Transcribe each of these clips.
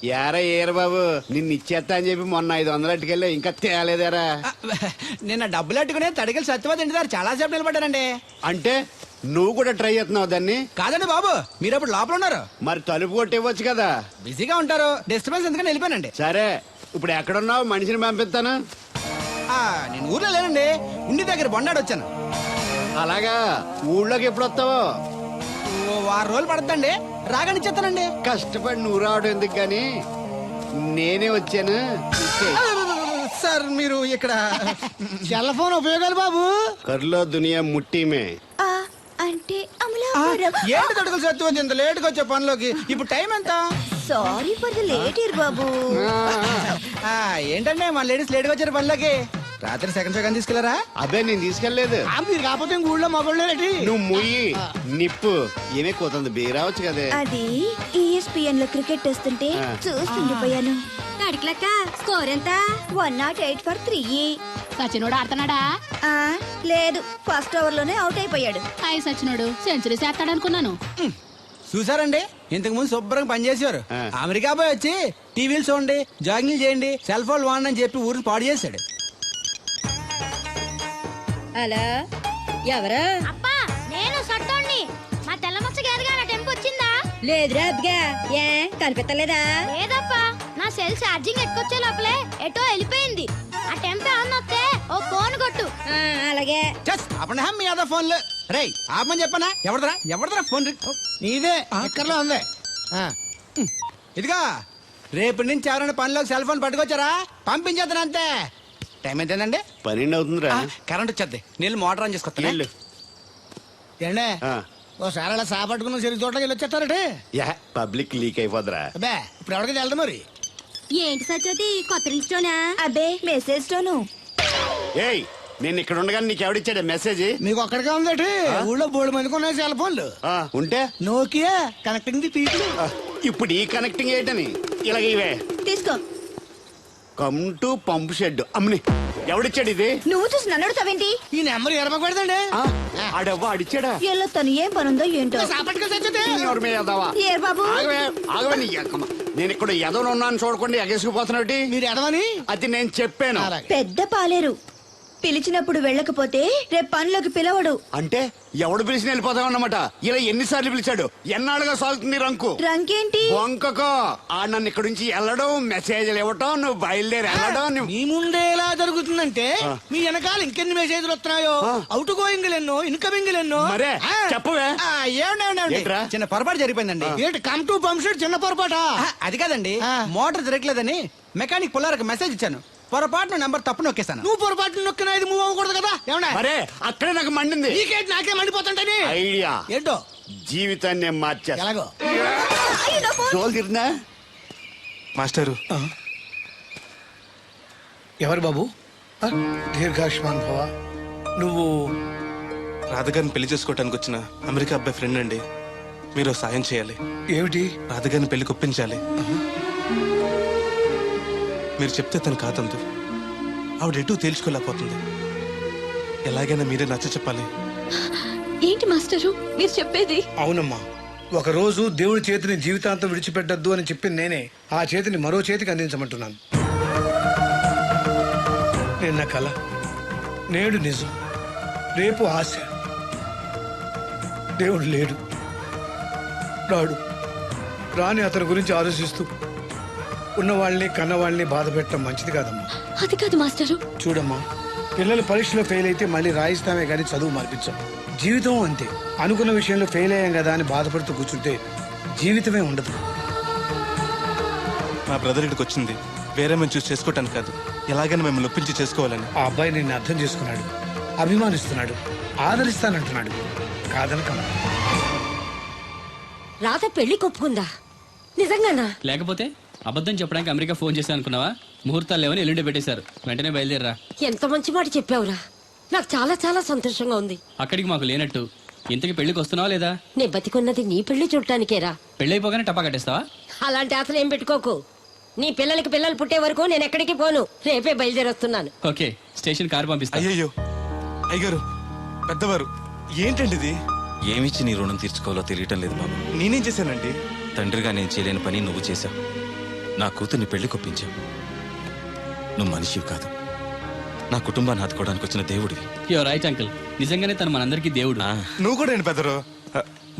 యారా ఏరు బాబు నిన్ను ఇచ్చేస్తా అని చెప్పి మొన్న 500 అట్టుకెళ్ళి ఇంకా తేలేదారా? నిన్న డబ్బులు అట్టుకునే తడికలు సత్యవతి ఇంటి దగ్గర చాలా సేపు నిలబడ్డానండి. అంటే నువ్వు కూడా ట్రై చేస్తున్నావు దాన్ని? కాదండి బాబు, మీరు అప్పుడు లోపల ఉన్నారు. మరి తలుపు కొట్టి ఇవ్వచ్చు కదా. బిజీగా ఉంటారు, డిస్టర్బెన్స్ ఎందుకని వెళ్ళిపోయానండి. సరే ఇప్పుడు ఎక్కడున్నావు? మనిషిని పంపిస్తాను. నేను ఊర్లో లేనండి, ఉండి దగ్గర బొండాడు వచ్చాను. అలాగా, ఊళ్ళోకి ఎప్పుడు వస్తావో? ఓ 6 రోజులు పడుతుందండి, రాగానే ఇచ్చేస్తానండి. కష్టపడి నువ్వు రావడం ఎందుకు కానీ నేనే వచ్చాను. సార్ మీరు ఇక్కడ సెల్ ఫోన్ ఉపయోగాలు బాబు కర్లో దునియా ముట్టిమే అంటే ఏంటి తడుకలు సత్యవతి ఇంత లేట్ గా వచ్చే పనిలోకి? ఇప్పుడు టైం ఎంత? Sorry for the late year బాబు. ఏంటంటే మా లేడీస్ లేట్ గా వచ్చారు పనిలోకి. రాత్రి సెకండ్ సెకండ్ తీసుకెళ్లారా? అదే నేను తీసుకెళ్లేదు. మీరు కాకపోతే ఊళ్ళో మగోళ్ళేటి. నువ్వు ముయ్యి నిప్పు ఏమే కోతుంది బీరావచ్చు కదే. అది ESPN లో క్రికెట్ వస్తుంటే చూస్తుండిపోయాను. అడిక్లక్క స్కోర్ ఎంత? 108 for 3. సచినోడు ఆడుతున్నాడా? లేదు, ఫస్ట్ ఓవర్ లోనే అవుట్ అయిపోయాడు. హాయ్ సచినోడు సెంచరీ చేస్తాడనుకున్నాను. చూసారండి, ఇంతకు ముందు శుభ్రంగా పనిచేసేవారు. అమెరికా పోయి వచ్చి టీవీలు చూడండి, జాగింగ్ చేయండి, సెల్ ఫోన్ వాడండి అని చెప్పి ఊరిని పాడు చేశాడు. హలో, ఎవరు? అప్పా నేను సట్టోణ్ణి. మా తెల్లమచ్చ గారిగా నా టెంపు వచ్చిందా? లేదురా అబ్బగా, ఏ కనిపెట్టలేదా? లేదప్పా, నా సెల్ ఛార్జింగ్ ఎక్కొచ్చే లోపలే ఎటో వెళ్ళిపోయింది. ఆ టెంపు ఏమన్నా వస్తే ఓ ఫోన్ కొట్టు. అలాగే. అప్పుడు మీ అదా ఫోన్లు రేయ్ ఆపమని చెప్పనా? ఎవరిదరా ఫోన్? నీదే ఎక్కర్లో ఉంది. ఇదిగా రేపటి నుంచి ఎవరైనా పనిలోకి సెల్ ఫోన్ పట్టుకొచ్చారా పంపించేద్దాను అంతే. టైం ఎంతేందండి? 12 అవుతుందిరా. కరెంట్ వచ్చేద్ది, నీళ్ళు మోటార్ ఆన్ చేసుకొస్తా. ఏండే ఓసారి అలా సాపట్టుకున్న సరి చోట్లకి వెళ్ళి వచ్చేస్తారటే. యా పబ్లిక్ లీక్ అయిపోద్రా. అబ్బే ఇప్పుడు ఎవరికి వెళ్దాం మరి? ఏంటి సత్యవతి కొత్త ఇంట్లోనా? అబ్బే మెసేజ్ తోను. ఏయ్ నేను ఇక్కడ ఉండగానే నీకు ఎవడిచ్చాడే మెసేజ్? మీకు ఒక్కడిగా ఉందటి, ఊళ్ళో 3 మందికి ఉన్నాయి సెల్ ఫోన్లు. ఉంటే నోకియా కనెక్టింగ్ ది పీపుల్. ఇప్పుడు ఈ కనెక్టింగ్ ఏంటని ఇలాగ ఇవే తీసుకో. Come to pump shed. అమ్మని ఎవడిచ్చాడు ఇది? నువ్వు చూసి నన్ను అడుగుతావేంటి? ఈ నెంబర్ ఎరమకూడదండి. ఆడవ్వ అడిచాడా? వీళ్ళ తను ఏం పనుందో ఏంటో. ఏర్ బాబు ఆగవే నీ ఎక్కమ్మ. నేను ఇక్కడ ఎదవను ఉన్నాను చూడకుండా ఎగేసుకుపోతున్నట్టు. మీరు ఎడవని అది నేను చెప్పాను. పెద్ద పాలేరు. పిలిచినప్పుడు వెళ్ళకపోతే రేపు పనిలోకి పిలవడు. అంటే ఎవడు పిలిచిన వెళ్ళిపోతావు అన్నమాట. ఇలా ఎన్నిసార్లు పిలిచాడు? ఎన్నాళ్ళుగా సాగుతుంది రంకు. రంకేంటి? వంకకో ఆ నన్ను ఇక్కడ నుంచి వెళ్ళడం, మెసేజ్లు ఇవ్వటం, నువ్వు బయలుదేరి వెళ్ళడం. మీ ముందే ఎలా జరుగుతుందంటే మీ వెనకాల ఇంకెన్ని మెసేజ్లు వస్తున్నాయో. అవుట్ గోయింగ్ ఎన్నో, ఇన్కమింగ్ ఎన్నో. మరే చెప్పవే. ఏంట్రా? చిన్న పొరపాటు జరిగిపోయిందండి. ఏంటి కమ్ టు పంప్ షెడ్ చిన్న పొరపాట? అది కాదండి, మోటార్ తిరగలేదని మెకానిక్ పుల్లారకు మెసేజ్ ఇచ్చాను. పొరపాటున నెంబర్ తప్పు నొక్కేసాను. నువ్వు పొరపాటు నొక్కినా ఇది మూవ్ అవ్వకూడదు కదా. ఏమన్నా మరే అక్కడే నాకు మండింది. నీకేంటి నాకే మండిపోతుంటని ఐడియా ఏంటో జీవితాన్ని మార్చా. ఎలాగో తోలు తిరిగినా మాస్టరు. ఎవరు బాబు? దీర్ఘాయుష్మాన్ భవ. నువ్వు రాధగారిని పెళ్లి చేసుకోవటానికి వచ్చిన అమెరికా అబ్బాయి ఫ్రెండ్ అండి. మీరు సాయం చేయాలి. ఏమిటి? రాధగారిని పెళ్లికి ఒప్పించాలి. మీరు చెప్తే తను కాదందు. ఆవిడ ఎటూ తేల్చుకోలేకపోతుంది. ఎలాగైనా మీరే నచ్చ చెప్పాలి. ఏంటి మాస్టరు మీరు చెప్పేది? అవునమ్మా, ఒక రోజు దేవుడి చేతిని జీవితాంతం విడిచిపెట్టద్దు అని చెప్పింది నేనే. ఆ చేతిని మరో చేతికి అందించమంటున్నాను. నిన్న కల, నేడు నిజం, రేపు ఆశ. దేవుడు లేడు, రాడు. రాని అతని గురించి ఆలోచిస్తూ ఉన్నవాళ్ళని కన్నవాళ్ళని బాధ పెట్టడం మంచిది కాదమ్మా. అది కాదు మాస్టరు. చూడమ్మా, పిల్లలు పరీక్షలో ఫెయిల్ అయితే మళ్ళీ రాయిస్తామే కానీ చదువు మార్పించాం. జీవితం అంతే. అనుకున్న విషయంలో ఫెయిల్ అయ్యాం కదా అని బాధపడుతూ కూర్చుంటే జీవితమే ఉండదు. మా బ్రదర్ ఇక్కడికి వచ్చింది వేరే మేము చూసి చేసుకోవటానికి కాదు, ఎలాగైనా మిమ్మల్ని ఒప్పించి చేసుకోవాలని. ఆ అబ్బాయి నిన్ను అర్థం చేసుకున్నాడు, అభిమానిస్తున్నాడు, ఆదరిస్తానంటున్నాడు. కాదనకమ్మా. రాత పెళ్లి కొప్పుకుందా? నిజంగానా? లేకపోతే అబద్ధం చెప్పడానికి అమెరికా ఫోన్ చేశాను అనుకున్నావా? ముహూర్తాలు లేవని ఎల్లుండి పెట్టేశారు. వెంటనే బయలుదేరరా. ఎంత మంచి మాట చెప్పావురా. నాకు చాలా చాలా సంతోషంగా ఉంది. అక్కడికి మాకు లేనట్టు ఇంతకి పెళ్లికి వస్తున్నావా లేదా? నే బతికున్నది నీ పెళ్లి చూడటానికేరా. పెళ్ళైపోగానే టపా కట్టేస్తావా? అలాంటి ఆశలు ఏం పెట్టుకోకు. నీ పిల్లలకి పిల్లలు పుట్టే వరకు నేను ఎక్కడికి పోను. రేపే బయలుదేరొస్తున్నాను. ఓకే, స్టేషన్ కారు పంపిస్తా. అయ్యయ్యో అయ్యగారు, పెద్దవారు, ఏంటండి ఇది? ఏమిచ్చి నీ రుణం తీర్చుకోవాలో తెలియటం లేదు బాబు. నేనేం చేశానండి? తండ్రిగా నేను చేయలేని పని నువ్వు చేశావు. నా కూతుర్ని పెళ్లి కొప్పించావు. నువ్వు మనిషివి కాదు, నా కుటుంబాన్ని ఆదుకోవడానికి వచ్చిన దేవుడివి. యువర్ రైట్ అంకుల్, నిజంగానే తను మనందరికీ దేవుడు. నువ్వు కూడా ఏంటి పెద్దరు?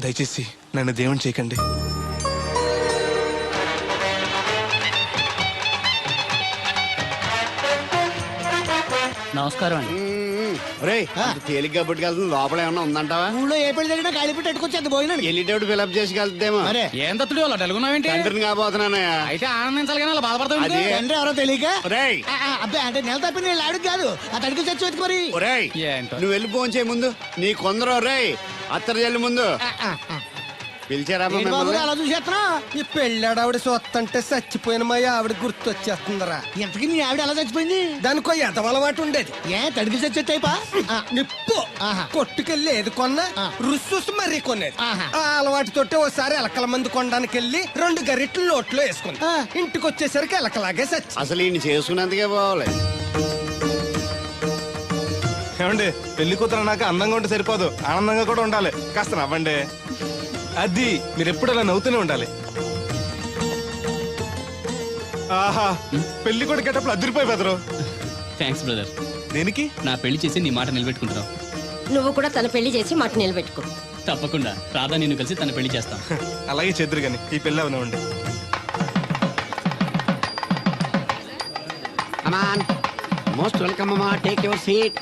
దయచేసి నన్ను దేవుని చేయకండి. నమస్కారం అండి. రే తేలిగ్గా పుట్టుకెళ్తుంది, లోపల ఏమన్నా ఉందంటావా? ఊళ్ళో ఏ పెళ్లి జరిగినా కాలిపెట్టి ఎట్టుకొచ్చేది భోజనం. వెళ్ళేటప్పుడు ఫిలప్ చేసి వెళ్తేమో. మరే ఏం తత్తుడు అలా తెలుగున్నావేంటి? తండ్రిని కాబోతున్నానయ్యా. అయితే ఆనందించాలి కానీ అలా బాధపడతావు. అది తండ్రి ఎవరో తెలియక ఒరేయ్ అబ్బాయి అంటే నెల తప్పి నేను ఆడికి కాదు ఆ తడికి చచ్చి వెతుకు మరి. ఒరేయ్ ఏంటో. నువ్వు వెళ్ళి ఫోన్ చేయ ముందు. నీ కొందరు రేయ్ అత్తరు చెల్లి ముందు పిలిచారా ఏంటి బాబు మిమ్మల్ని? అలా చూసేస్తున్నా? ఈ పెళ్ళాడు ఆవిడ సొత్తంటే చచ్చిపోయిన మా ఆవిడ గుర్తొచ్చేస్తుందరా. ఎంతకి నీ ఆవిడ ఎలా చచ్చిపోయింది? దానికో ఎదవలవాటు ఉండేది. ఏ తడికి చచ్చి టైపా? నిప్పు కొట్టుకెళ్ళి ఏది కొన్నా రుస్సుస్ మరీ కొనేది. ఆహా. ఆ అలవాటు తోటి ఓసారి ఎలకల మందు కొనడానికి వెళ్ళి 2 గరిట్లు నోట్లో వేసుకుంది. ఇంటికి వచ్చేసరికి ఎలకలాగే చచ్చి. అసలు ఈయన చేసుకున్నందుకే పోవాలి. ఏమండి, పెళ్లి కూతురు అన్నాక అందంగా ఉంటే సరిపోదు, ఆనందంగా కూడా ఉండాలి. కాస్త నవ్వండి. అది మీరు ఎప్పుడు అలా నవ్వుతూనే ఉండాలి. ఆహా, పెళ్లి కూడా గెటప్పుడు అదిరిపోయి బెదరు. Thanks brother. దేనికి? నా పెళ్లి చేసి నీ మాట నిలబెట్టుకుంటున్నావు. నువ్వు కూడా తన పెళ్లి చేసి మాట నిలబెట్టుకో. తప్పకుండా రాధా నిన్ను కలిసి తన పెళ్లి చేస్తాం. అలాగే చెద్దరు గాని ఈ పెళ్లి అవనివ్వండి. అమాన్ మోస్ట్ వెల్కమ్ అమ్మా, టేక్ యువర్ సీట్,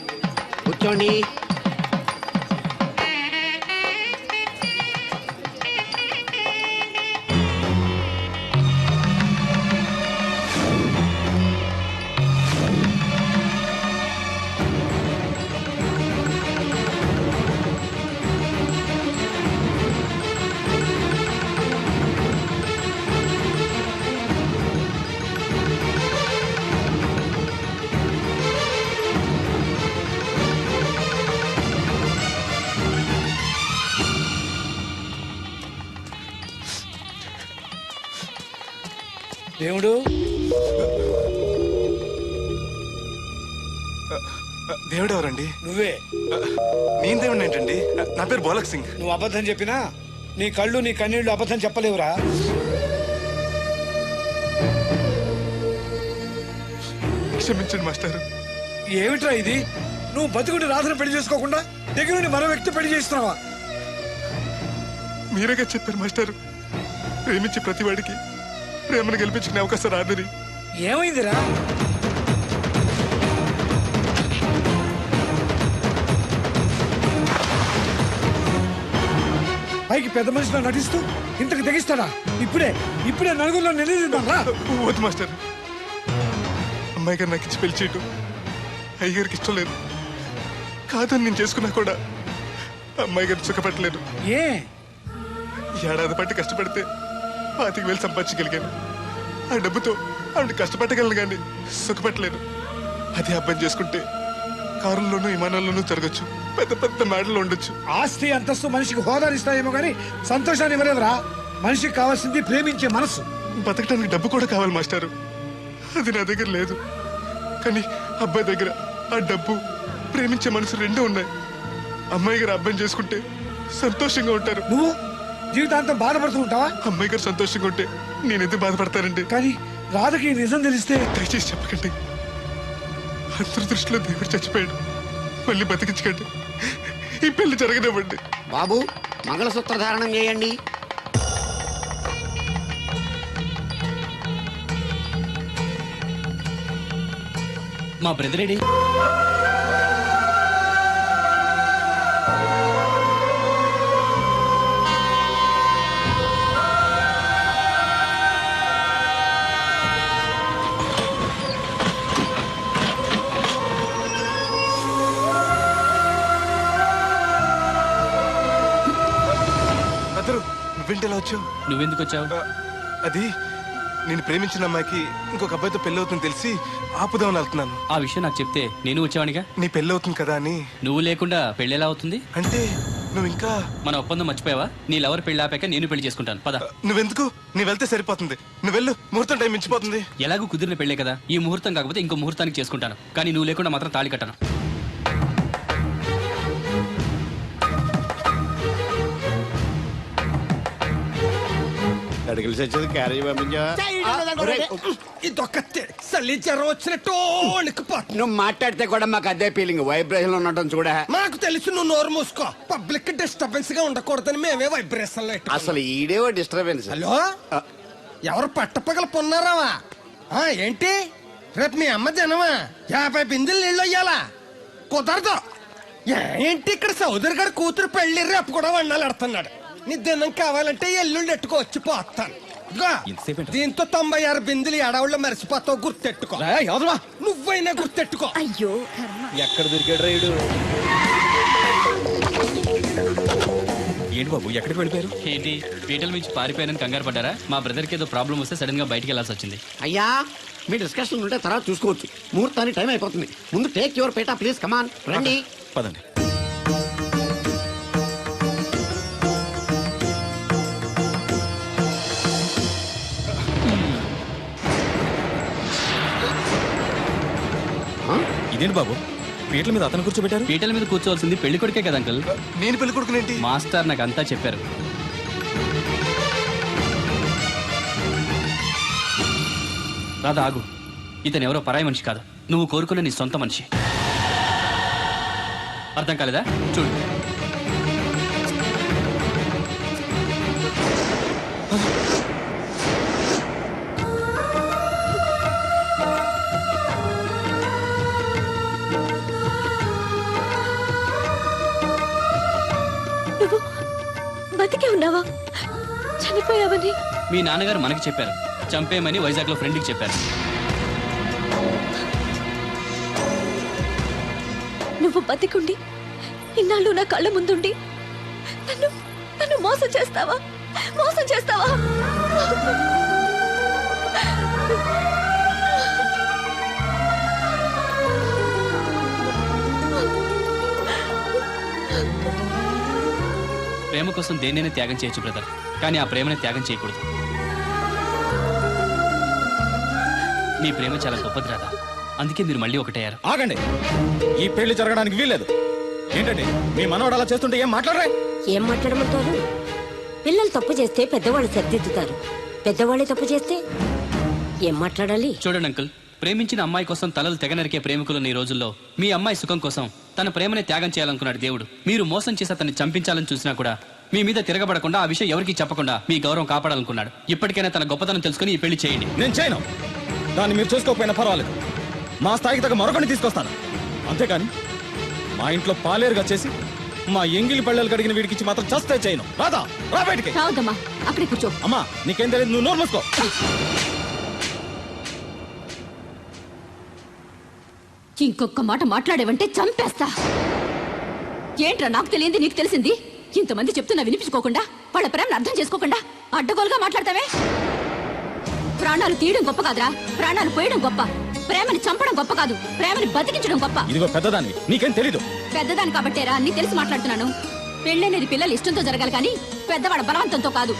కూర్చోండి. దేవుడు దేవుడు ఎవరండి? నువ్వే. నేను దేవుడు ఏంటండి? నా పేరు బోలక్ సింగ్. నువ్వు అబద్ధం చెప్పినా నీ కళ్ళు నీ కన్నీళ్లు అబద్ధం చెప్పలేవురా. క్షమించండి మాస్టర్. ఏమిట్రా ఇది? నువ్వు బతుకుంటే రాధను పెళ్లి చేసుకోకుండా దగ్గర నుండి మరో వ్యక్తి పెళ్లి చేస్తున్నావా? మీరేగా చెప్పారు మాస్టర్, ప్రేమించే ప్రతివాడికి ప్రేమను గెలిపించుకునే అవకాశం రాదని. ఏమైందిరా? పైకి పెద్ద మనిషిలో నటిస్తూ ఇంతకు తెగిస్తాడా? ఇప్పుడే నలుగురిలో నిలదీద్దాంరా. వద్దు మాస్టర్, అమ్మాయి గారు నాకు ఇచ్చి పెళ్లి చేయటం అయ్యగారికి ఇష్టం లేదు. కాదని నేను చేసుకున్నా కూడా అమ్మాయి గారిని సుఖపెట్టలేదు. ఏ ఏడాది పట్టి కష్టపడితే 25,000 సంపాదించగలిగాను. ఆ డబ్బుతో ఆవిడ కష్టపట్టగలను కానీ సుఖపెట్టలేను. అదే అబ్బాయి చేసుకుంటే కారుల్లోనూ విమానాల్లోనూ జరగచ్చు, పెద్ద పెద్ద మేడల్లో ఉండొచ్చు. ఆస్తి అంతస్తు మనిషికి హోదానిస్తాయేమో కానీ సంతోషాన్ని ఇవ్వలేదురా. మనిషికి కావాల్సింది ప్రేమించే మనసు. బతకడానికి డబ్బు కూడా కావాలి మాస్టారు, అది నా దగ్గర లేదు. కానీ అబ్బాయి దగ్గర ఆ డబ్బు, ప్రేమించే మనసు రెండూ ఉన్నాయి. అమ్మాయి గారు అబ్బాయిని చేసుకుంటే సంతోషంగా ఉంటారు. నువ్వు జీవితాంతం బాధపడుతూ ఉంటావా? అమ్మాయి గారు సంతోషంగా ఉంటే నేనెందుకు బాధపడతానండి? కానీ రాధకి ఈ నిజం తెలిస్తే దయచేసి చెప్పకండి. అందరి దృష్టిలో దేవుడు చచ్చిపోయాడు, మళ్ళీ బతికించకండి. ఈ పెళ్లి జరగనివ్వండి. బాబు మంగళసూత్ర ధారణం చేయండి. మా బ్రదర్ ఏడి? అదరు, నువ్వేంటి ఎలా వచ్చావు? నువ్వెందుకు వచ్చావు? అది నేను ప్రేమించిన అమ్మాయికి ఇంకొక అబ్బాయితో పెళ్లి అవుతుందని తెలిసి ఆపుదామని వెళ్తున్నాను. ఆ విషయం నాకు చెప్తే నేను వచ్చావనిగా. నీ పెళ్లి అవుతుంది కదా అని. నువ్వు లేకుండా పెళ్లి ఎలా అవుతుంది? అంటే నువ్వు ఇంకా మన ఒప్పందం మర్చిపోయావా? నీ లవర్ పెళ్లి ఆపాక నేను పెళ్లి చేసుకుంటాను. పద. నువ్వెందుకు? నీ వెళ్తే సరిపోతుంది. నువ్వు వెళ్ళు, ముహూర్తం టైం మించిపోతుంది. ఎలాగూ కుదిరిన పెళ్లే కదా, ఈ ముహూర్తం కాకపోతే ఇంకో ముహూర్తానికి చేసుకుంటాను. కానీ నువ్వు లేకుండా మాత్రం తాళి కట్టను. అడిగిలి చచ్చేది క్యారేజ్ పంపించావా? ఇదొక చలి జ్వరం వచ్చినట్టు వణికిపోతుంది. నువ్వు మాట్లాడితే కూడా మాకు అదే ఫీలింగ్, వైబ్రేషన్ ఉండటం చూడా. మాకు తెలుసు, నువ్వు నోరు మూసుకో. పబ్లిక్ డిస్టర్బెన్స్ గా ఉండకూడదని మేమే వైబ్రేషన్ లో అసలు ఈడేవో డిస్టర్బెన్స్. హలో, ఎవరు పట్టపగల పొన్నారావా? ఏంటి రేపు మీ అమ్మ జనమా 50 బిందెలు నీళ్ళు అయ్యాలా? కుదరదు. ఏంటి ఇక్కడ సౌదరి గారి కూతురు పెళ్లి రేపు కూడా వండాలి ఆడుతున్నాడు. నీ దినం కావాలంటే ఎల్లుండి ఎట్టుకో వచ్చి పోతాను. దీంతో 96 బిందెలు ఎడవుల్లో మరిచిపోతావు, గుర్తెట్టుకో. నువ్వైనా గుర్తెట్టుకో. అయ్యో ఎక్కడ దొరికాడు రైడు? ఏంటి బాబు, ఎక్కడికి వెళ్ళిపోయారు? ఏంటి పీటల నుంచి పారిపోయానని కంగారు పడ్డారా? మా బ్రదర్కి ఏదో ప్రాబ్లం వస్తే సడన్ గా బయటికి వెళ్ళాల్సి వచ్చింది. అయ్యా, మీ డిస్కషన్ ఉంటే తర్వాత చూసుకోవచ్చు. ముహూర్తానికి టైం అయిపోతుంది. ముందు టేక్ యువర్ పేట ప్లీజ్, కమాన్ రండి. పదండి. ఇదేంటి బాబు, పీటల మీద అతను కూర్చోబెట్టారు? పీటల మీద కూర్చోవాల్సింది పెళ్లి కొడుకే కదా అంకుల్. నేను పెళ్లి కొడుకునేంటి? మాస్టర్ నాకు అంతా చెప్పారు. రాధా ఆగు, ఇతను ఎవరో పరాయి మనిషి కాదు, నువ్వు కోరుకున్న నీ సొంత మనిషి. అర్థం కాలేదా? చూడు. నువ్వు బతికే ఉన్నావా? చనిపోయావని మీ నాన్నగారు మనకి చెప్పారు, చంపేయమని వైజాగ్ లో ఫ్రెండ్కి చెప్పారు. నువ్వు బతికుండి ఇన్నాళ్ళు నా కళ్ళ ముందుండి నన్ను నన్ను మోసం చేస్తావా? మోసం చేస్తావా? ప్రేమ కోసం దేన్నైనా త్యాగం చేయొచ్చు బ్రదర్, కానీ ఆ ప్రేమని త్యాగం చేయకూడదు. మీ ప్రేమ చాలా గొప్పది రాదా, అందుకే మీరు మళ్ళీ ఒకటయ్యారు. ఆగండి, ఈ పెళ్లి జరగడానికి వీల్లేదు. ఏంటండి మీ మనవాడు అలా చేస్తుంటే ఏం మాట్లాడరా? ఏం మాట్లాడమంటారు? పిల్లలు తప్పు చేస్తే పెద్దవాళ్ళు సరిదిద్దుతారు, పెద్దవాళ్ళే తప్పు చేస్తే ఏం మాట్లాడాలి? చూడండి అంకుల్, ప్రేమించిన అమ్మాయి కోసం తలలు తెగనరికే ప్రేమికులున్న ఈ రోజుల్లో మీ అమ్మాయి సుఖం కోసం తన ప్రేమనే త్యాగం చేయాలనుకున్నాడు దేవుడు. మీరు మోసం చేసి అతన్ని చంపించాలని చూసినా కూడా మీ మీద తిరగబడకుండా ఆ విషయం ఎవరికి చెప్పకుండా మీ గౌరవం కాపాడాలనుకున్నాడు. ఇప్పటికైనా తన గొప్పతనం తెలుసుకుని ఈ పెళ్లి చేయండి. నేను చేయను. దాన్ని మీరు చూసుకోకపోయినా పర్వాలేదు, మా స్థాయికి తగ్గ మరొకరిని తీసుకొస్తాను. అంతేకాని మా ఇంట్లో పాలేరుగా చేసి మా ఎంగిలి పళ్ళలు కడిగిన వీడికి మాత్రం చస్తే చేయను. రాదా, రా బయటికి. రావద్దమ్మా, అక్కడే కూర్చో. అమ్మా నీకేం తెలియదు, నువ్వు నోరు మూసుకో. ఇంకొక మాట మాట్లాడేవంటే చంపేస్తా. ఏంట్రా నాకు తెలియంది నీకు తెలిసింది? ఇంతమంది చెప్తున్నా వినిపించుకోకుండా, వాళ్ళ ప్రేమను అర్థం చేసుకోకుండా అడ్డగోలుగా మాట్లాడతావే. ప్రాణాలు తీయడం గొప్ప కాదురా, ప్రాణాలు పోయడం గొప్ప. ప్రేమని చంపడం గొప్ప కాదు, ప్రేమని బతికించడం గొప్ప. ఇదిగో పెద్దదాన్ని, నీకేం తెలీదు. పెద్దదాని కాబట్టేరా అన్ని తెలిసి మాట్లాడుతున్నాను. పెళ్ళనేది పిల్లలు ఇష్టంతో జరగాలి కానీ పెద్దవాడ బలవంతంతో కాదు.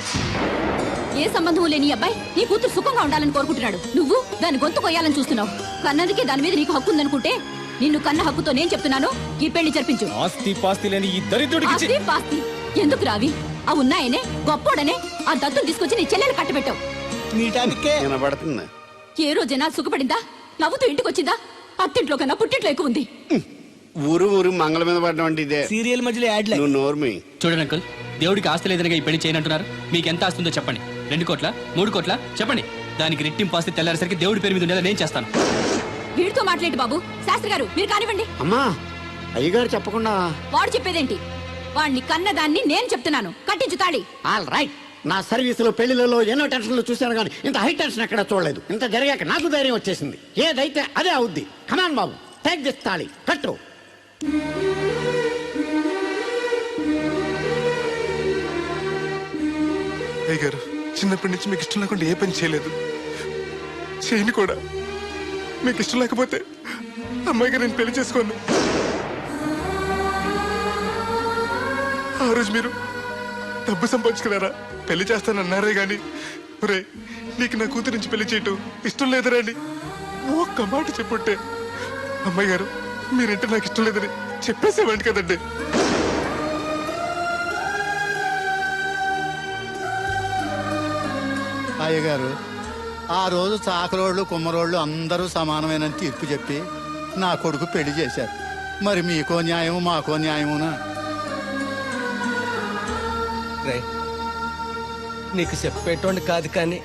ఏ సంబంధం లేని అబ్బాయి నీ కూతురు సుఖంగా ఉండాలని కోరుకుంటున్నాడు. నువ్వు దాని గొంతు కొయ్యాలని చూస్తున్నావు. కన్నదికే దాని మీద నీకు హక్కు ఉందనుకుంటే నిన్ను కన్న హక్కుతో నేను చెప్తున్నాను, ఈ పెళ్లి జరిపించు. ఆస్తి పాస్తి లేని ఈ దరిద్రుడికి ఆస్తి పాస్తి ఎందుకు రావి? ఆ ఉన్నాయనే గొప్పోడనే ఆ దత్తుని తీసుకొచ్చి నీ చెల్లెలు కట్టబెట్టావు. వినబడుతుంది. ఏ రోజైనా సుఖపడిందా? నవ్వుతూ ఇంటికి వచ్చిందా? అత్తింట్లో కన్నా పుట్టింట్లో ఎక్కువ ఉంది. ఊరు ఊరు మంగళ మీద పడడం అంటే ఇదే. సీరియల్ మధ్యలో యాడ్ నువ్వు నోర్మి. చూడండి అంకుల్, దేవుడికి ఆస్తి లేదనగా ఈ పెళ్లి చేయనంటున్నారు. మీకు ఎంత ఆస్తుందో చెప్పండి. 2 కోట్ల 3 కోట్ల చెప్పండి. దానికి రెట్టింపు ఆస్తి తెల్లారేసరికి దేవుడి పేరు మీద ఉండేలా నేను చేస్తాను. వీడితో మాట్లాడి బాబు. శాస్త్రి గారు మీరు కానివ్వండి. అమ్మా, అయ్యగారు చెప్పకుండా వాడు చెప్పేదేంటి? వాడిని కన్నదాన్ని నేను చెప్తున్నాను, కట్టించు తాళి. All right. నా సర్వీసులో పెళ్లిలలో ఎన్నో టెన్షన్లు చూశాను కానీ ఇంత హై టెన్షన్ ఎక్కడ చూడలేదు. ఇంత జరిగాక నాకు ధైర్యం వచ్చేసింది. ఏదైతే అదే అవుద్ది. కమాన్ బాబు, టేక్ దిస్ తాళి, కట్టు. అయ్యగారు, చిన్నప్పటి నుంచి మీకు ఇష్టం లేకుండా ఏ పని చేయలేదు, చేయని కూడా. మీకు ఇష్టం లేకపోతే అమ్మాయి గారు నేను పెళ్లి చేసుకోను. ఆ రోజు మీరు డబ్బు సంపాదించుకున్నారా, పెళ్లి చేస్తానన్నారే గాని ఒరే నీకు నా కూతురు నుంచి పెళ్లి చేయటం ఇష్టం లేదురా అని ఒక్క మాట చెప్పుంటే అమ్మాయి గారు మీరంటే నాకు ఇష్టం లేదని చెప్పేసేవాడి కదండి. అయ్యగారు ఆ రోజు చాకరోళ్ళు కుమ్మరోళ్ళు అందరూ సమానమైన తీర్పు చెప్పి నా కొడుకు పెళ్లి చేశారు. మరి మీకో న్యాయము మాకో న్యాయమునా? రే నీకు చెప్పేటోండి కాదు కానీ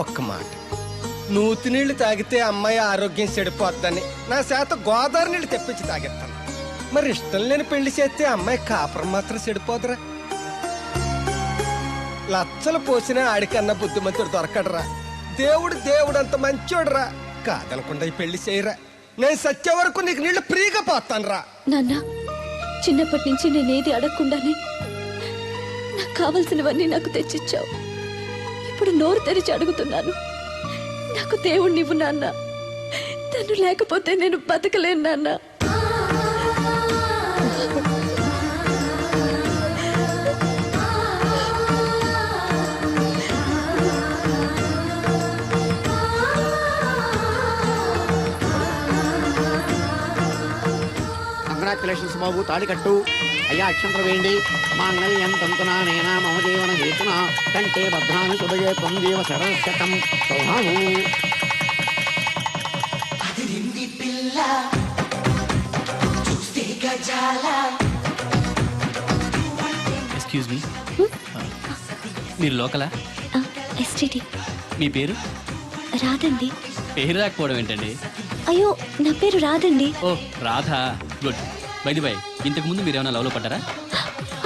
ఒక్క మాట, నూతి నీళ్లు తాగితే అమ్మాయి ఆరోగ్యం చెడిపోద్దని నా చేత గోదావరి నీళ్లు తెప్పించి తాగేస్తాను. మరి ఇష్టం లేని పెళ్లి చేస్తే అమ్మాయి కాపురం మాత్రం చెడిపోదురా. లచ్చలు పోసినా ఆడికన్నా బుద్ధిమంతుడు దొరకడరా. దేవుడు దేవుడు అంత మంచోడురా. కాదనకుండా ఈ పెళ్లి చేయరా. నేను సత్య వరకు నీకు నీళ్లు ఫ్రీగా పోతాను రా. నాన్న, చిన్నప్పటి నుంచి నేనేది అడగకుండానే నాకు కావలసినవన్నీ నాకు తెచ్చిచ్చావు. ఇప్పుడు నోరు తెరిచి అడుగుతున్నాను, నాకు దేవుణ్ణి ఇవ్వు నాన్న. తను లేకపోతే నేను బతకలేను నాన్న. కంగ్రాచులేషన్స్ బాబు, తాళి కట్టు. అయ్యా అక్షంతలు వేయండి. మాంగళ్యం తంతునా నేనా మమ జీవన హేతున కంటే భద్రాన్ని శుభయే జీవ శరశతం సౌభాము. ఎక్స్క్యూజ్ మీ, మీరు లోకలా? ఎస్టీడీ. మీ పేరు? రాదండి. పేరు రాకపోవడం ఏంటండి? అయ్యో, నా పేరు రాదండి. ఓ Radha, good. By the by, ఇంతకు ముందు మీరు ఏమైనా లవ్లో పడ్డారా?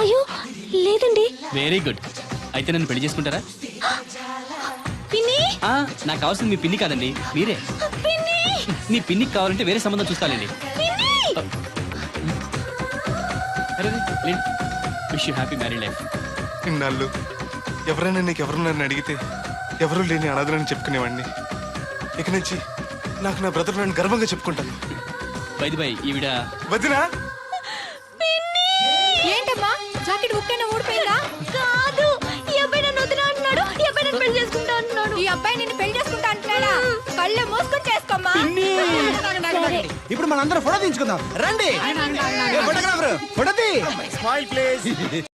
అయ్యో లేదండి. Very good. అయితే నన్ను పెళ్లి చేసుకుంటారా? పిన్ని, నాకు కావాల్సింది మీ పిన్ని కాదండి, మీరే. పిన్ని, నీ పిన్నికి కావాలంటే వేరే సంబంధం చూస్తానండి. Wish you happy married life. ఇన్నాళ్ళు ఎవరైనా నీకు ఎవరున్నారని అడిగితే ఎవరూ లేని అనాథలని చెప్పుకునేవాడిని. ఇక నుంచి నాకు నా బ్రదర్ నన్ను గర్వంగా చెప్పుకుంటాను. బై ది బై, ఈవిడ వదినా. ఏంటమ్మా జాకెట్ బుక్కైనా ఊడిపోయిందా? కాదు, ఈ అబ్బాయి నన్ను వదిన అంటున్నాడు. ఈ అబ్బాయి నన్ను పెళ్లి చేసుకుంటా అంటున్నాడు. ఈ అబ్బాయి నిన్ను పెళ్లి చేసుకుంటా అంటున్నాడా? కళ్ళు మూసుకొని చేసుకోమ్మా. ఇప్పుడు మనందరం ఫోటో తీయించుకుందాం రండి. ఫోటోగ్రాఫర్ ఫోటో తీ.